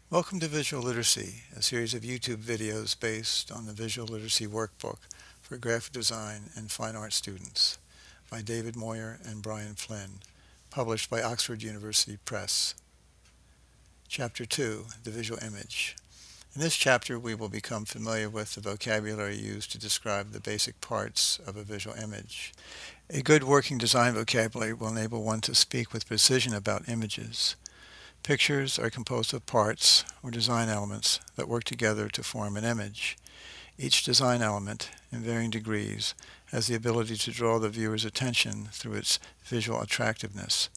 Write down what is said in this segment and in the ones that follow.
Welcome to Visual Literacy, a series of YouTube videos based on the Visual Literacy Workbook for graphic design and fine art students by David Moyer and Brian Flynn, published by Oxford University Press. Chapter 2, the visual image. In this chapter, we will become familiar with the vocabulary used to describe the basic parts of a visual image. A good working design vocabulary will enable one to speak with precision about images. Pictures are composed of parts or design elements that work together to form an image. Each design element, in varying degrees, has the ability to draw the viewer's attention through its visual attractiveness,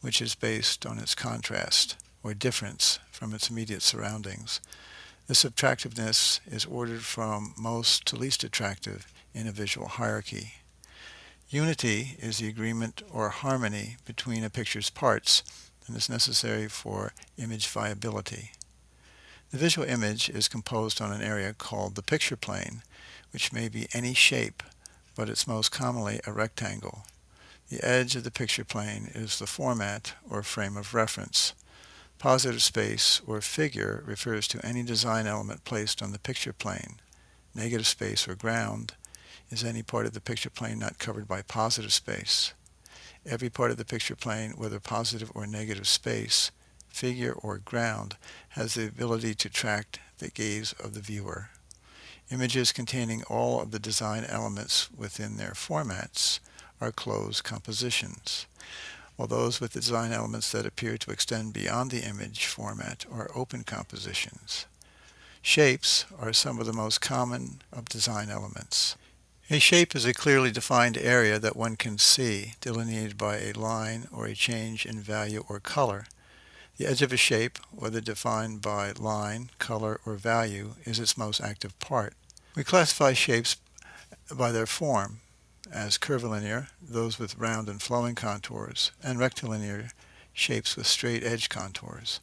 which is based on its contrast or difference from its immediate surroundings. This attractiveness is ordered from most to least attractive in a visual hierarchy. Unity is the agreement or harmony between a picture's parts and is necessary for image viability. The visual image is composed on an area called the picture plane, which may be any shape, but it's most commonly a rectangle. The edge of the picture plane is the format or frame of reference. Positive space or figure refers to any design element placed on the picture plane. Negative space or ground is any part of the picture plane not covered by positive space. Every part of the picture plane, whether positive or negative space, figure or ground, has the ability to attract the gaze of the viewer. Images containing all of the design elements within their formats are closed compositions, while those with design elements that appear to extend beyond the image format are open compositions. Shapes are some of the most common of design elements. A shape is a clearly defined area that one can see, delineated by a line or a change in value or color. The edge of a shape, whether defined by line, color, or value, is its most active part. We classify shapes by their form, as curvilinear, those with round and flowing contours, and rectilinear, shapes with straight edge contours.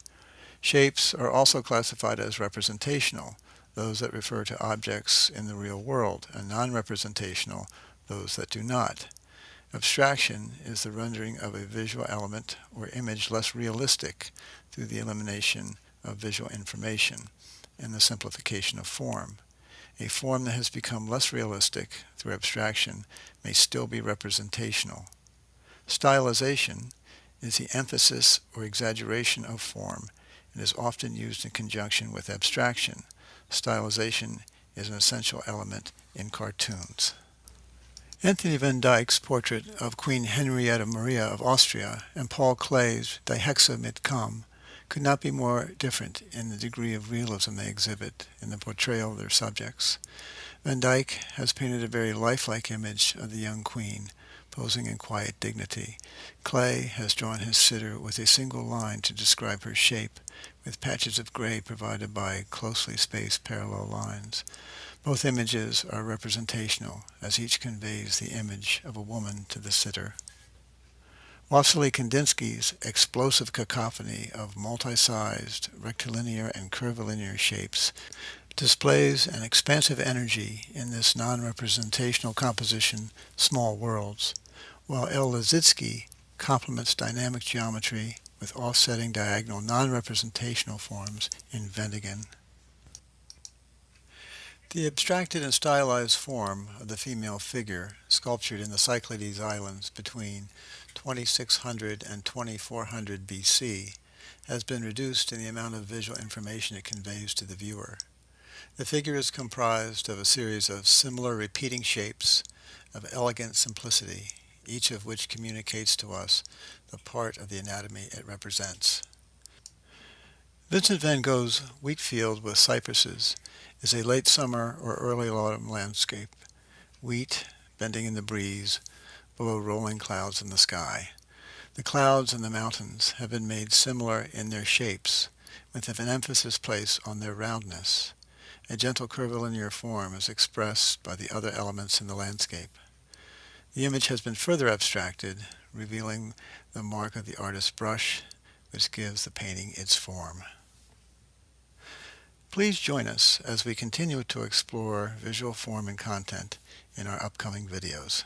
Shapes are also classified as representational, those that refer to objects in the real world, and non-representational, those that do not. Abstraction is the rendering of a visual element or image less realistic through the elimination of visual information and the simplification of form. A form that has become less realistic through abstraction may still be representational. Stylization is the emphasis or exaggeration of form and is often used in conjunction with abstraction. Stylization is an essential element in cartoons. Anthony van Dyck's portrait of Queen Henrietta Maria of Austria and Paul Klee's Die Hexe mit Kamm could not be more different in the degree of realism they exhibit in the portrayal of their subjects. Van Dyck has painted a very lifelike image of the young queen, posing in quiet dignity. Klee has drawn his sitter with a single line to describe her shape, with patches of gray provided by closely spaced parallel lines. Both images are representational, as each conveys the image of a woman to the sitter. Wassily Kandinsky's explosive cacophony of multi-sized, rectilinear and curvilinear shapes displays an expansive energy in this non-representational composition, Small Worlds, while L. Lisztsky complements dynamic geometry with offsetting diagonal non-representational forms in Vendigan. The abstracted and stylized form of the female figure, sculptured in the Cyclades Islands between 2600 and 2400 BC, has been reduced in the amount of visual information it conveys to the viewer. The figure is comprised of a series of similar repeating shapes of elegant simplicity, each of which communicates to us the part of the anatomy it represents. Vincent van Gogh's wheat field with cypresses is a late summer or early autumn landscape, wheat bending in the breeze below rolling clouds in the sky. The clouds and the mountains have been made similar in their shapes, with an emphasis placed on their roundness. A gentle curvilinear form is expressed by the other elements in the landscape. The image has been further abstracted, revealing the mark of the artist's brush, which gives the painting its form. Please join us as we continue to explore visual form and content in our upcoming videos.